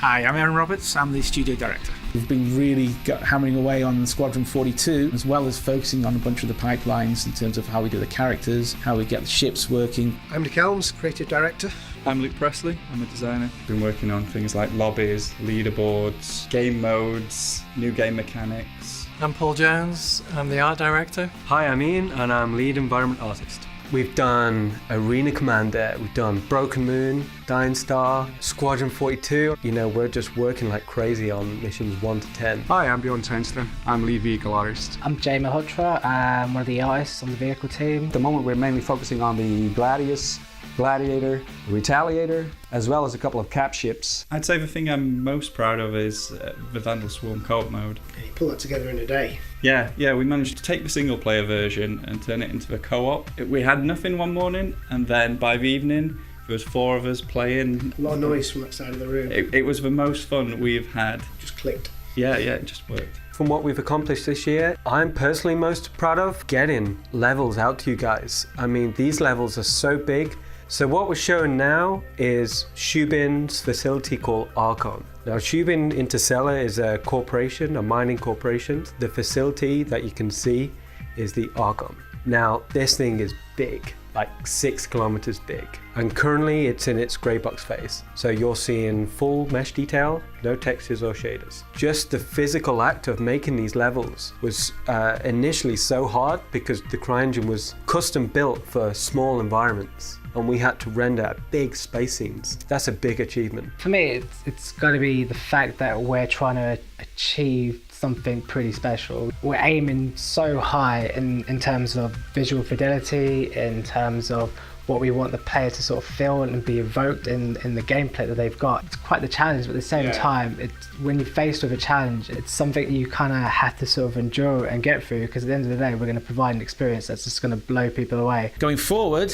Hi, I'm Aaron Roberts. I'm the studio director. We've been really hammering away on Squadron 42, as well as focusing on a bunch of the pipelines in terms of how we do the characters, how we get the ships working. I'm Nick Elms, creative director. I'm Luke Presley, I'm a designer. Been working on things like lobbies, leaderboards, game modes, new game mechanics. I'm Paul Jones, I'm the art director. Hi, I'm Ian and I'm lead environment artist. We've done Arena Commander, we've done Broken Moon, Dying Star, Squadron 42. You know, we're just working like crazy on missions 1 to 10. Hi, I'm Bjorn Townsend. I'm lead vehicle artist. I'm Jay Malhotra. I'm one of the artists on the vehicle team. At the moment, we're mainly focusing on the Gladius, Gladiator, Retaliator, as well as a couple of cap ships. I'd say the thing I'm most proud of is the Vandal Swarm co-op mode. You pull that together in a day. Yeah, we managed to take the single player version and turn it into a co-op. We had nothing one morning, and then by the evening, there was 4 of us playing. A lot of noise from that side of the room. It was the most fun we've had. Just clicked. Yeah, it just worked. From what we've accomplished this year, I'm personally most proud of getting levels out to you guys. I mean, these levels are so big. So what we're showing now is Shubin's facility called Archon. Now Shubin Interstellar is a corporation, a mining corporation. The facility that you can see is the Archon. Now this thing is big, like 6 kilometers big. And currently it's in its grey box phase. So you're seeing full mesh detail, no textures or shaders. Just the physical act of making these levels was initially so hard because the CryEngine was custom built for small environments. And we had to render big space scenes. That's a big achievement. For me, it's got to be the fact that we're trying to achieve something pretty special. We're aiming so high in terms of visual fidelity, in terms of what we want the player to sort of feel and be evoked in the gameplay that they've got. It's quite the challenge, but at the same time, when you're faced with a challenge, it's something you kind of have to sort of endure and get through, because at the end of the day, we're going to provide an experience that's just going to blow people away. Going forward,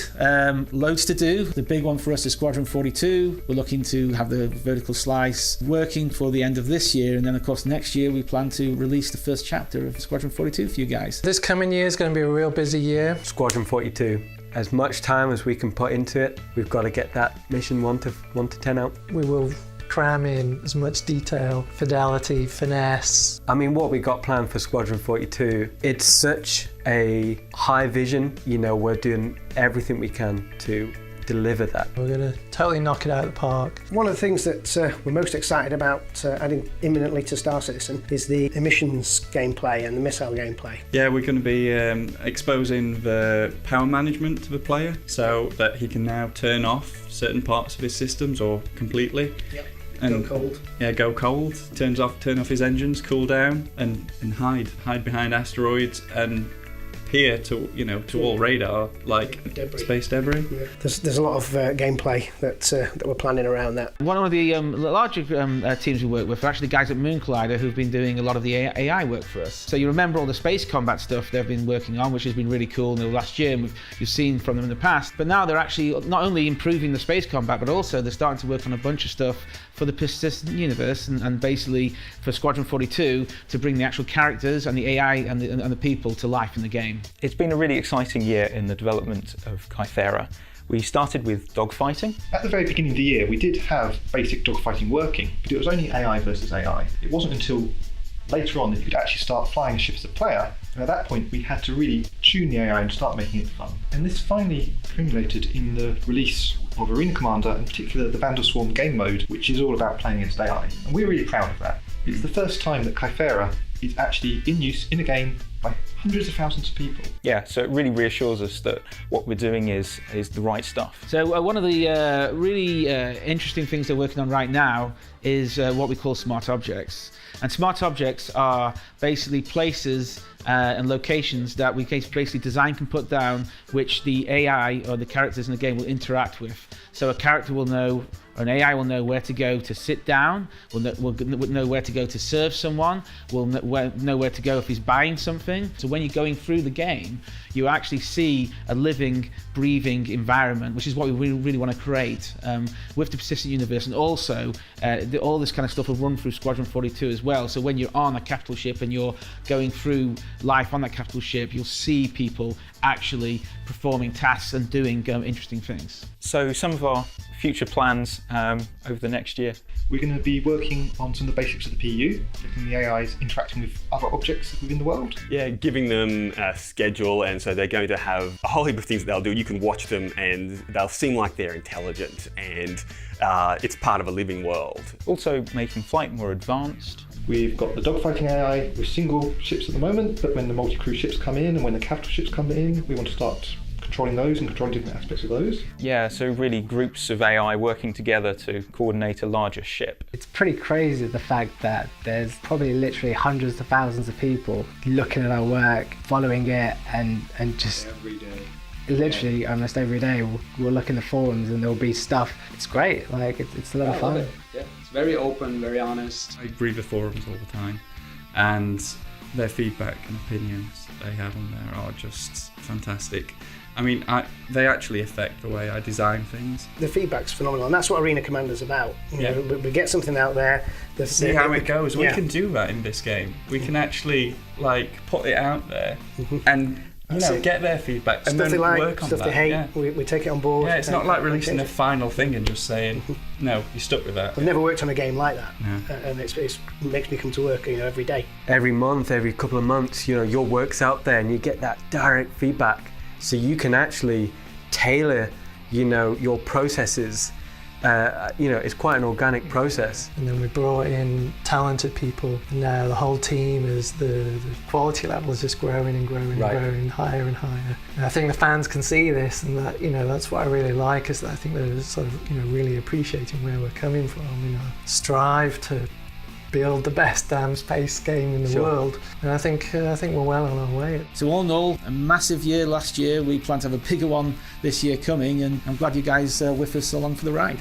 loads to do. The big one for us is Squadron 42. We're looking to have the vertical slice working for the end of this year, and then of course next year we plan to release the first chapter of Squadron 42 for you guys. This coming year is going to be a real busy year. Squadron 42. As much time as we can put into it, we've got to get that mission 1 to 10 out. We will cram in as much detail, fidelity, finesse. I mean, what we got planned for Squadron 42, it's such a high vision. You know, we're doing everything we can to deliver that. We're going to totally knock it out of the park. One of the things that we're most excited about adding imminently to Star Citizen is the emissions gameplay and the missile gameplay. Yeah, we're going to be exposing the power management to the player so that he can now turn off certain parts of his systems or completely. Yep. And go cold. Yeah, go cold. Turn off his engines, cool down, and hide behind asteroids and appear to all radar like debris. Space debris. Yeah. There's a lot of gameplay that we're planning around that. One of the larger teams we work with are actually the guys at Moon Collider who've been doing a lot of the AI work for us. So you remember all the space combat stuff they've been working on, which has been really cool in the last year, and you've seen from them in the past. But now they're actually not only improving the space combat, but also they're starting to work on a bunch of stuff for the persistent universe and basically for Squadron 42 to bring the actual characters and the AI and the people to life in the game. It's been a really exciting year in the development of Kythera. We started with dogfighting. At the very beginning of the year, we did have basic dogfighting working, but it was only AI versus AI. It wasn't until later on that you could actually start flying a ship as a player, and at that point we had to really tune the AI and start making it fun. And this finally accumulated in the release of Arena Commander, in particular the Vandal Swarm game mode, which is all about playing against AI. And we're really proud of that. It's the first time that Kythera is actually in use in a game by hundreds of thousands of people. Yeah, so it really reassures us that what we're doing is the right stuff. So one of the really interesting things they're working on right now is what we call smart objects. And smart objects are basically places and locations that we basically design can put down, which the AI or the characters in the game will interact with. So a character will know, or an AI will know where to go to sit down, will know where to go to serve someone, will know where to go if he's buying something. So when you're going through the game, you actually see a living, breathing environment, which is what we really want to create with the persistent universe. And also, all this kind of stuff will run through Squadron 42 as well. So when you're on a capital ship and you're going through life on that capital ship, you'll see people actually performing tasks and doing interesting things. So some of our future plans over the next year. We're going to be working on some of the basics of the PU, looking at the AIs interacting with other objects within the world. Yeah, giving them a schedule, and so they're going to have a whole heap of things that they'll do. You can watch them and they'll seem like they're intelligent, and it's part of a living world. Also making flight more advanced. We've got the dogfighting AI with single ships at the moment, but when the multi-crew ships come in and when the capital ships come in, we want to start controlling those and controlling different aspects of those. Yeah, so really groups of AI working together to coordinate a larger ship. It's pretty crazy the fact that there's probably literally hundreds of thousands of people looking at our work, following it, and just Every day. literally almost every day we'll look in the forums and there'll be stuff. It's great, like it's a lot of fun. Yeah, it's very open, very honest. I read the forums all the time, and their feedback and opinions they have on there are just fantastic. I mean, they actually affect the way I design things. The feedback's phenomenal, and that's what Arena Commander's about. You know, we get something out there. See how it goes. We can do that in this game. We can actually put it out there and get their feedback and stuff then they like, work on stuff that. they hate. Yeah. We take it on board. Yeah, it's not like releasing a final thing and just saying, no, you're stuck with that. I've never worked on a game like that, No. and it makes me come to work, every day. Every month, every couple of months, your work's out there and you get that direct feedback. So you can actually tailor, your processes. It's quite an organic process. And then we brought in talented people. Now the whole team is the quality level is just growing and growing and growing, higher and higher. And I think the fans can see this, and that that's what I really like, is that I think they're sort of really appreciating where we're coming from. Strive to build the best damn space game in the world, and I think we're well on our way. So all in all, a massive year last year. We plan to have a bigger one this year coming, and I'm glad you guys with us along for the ride.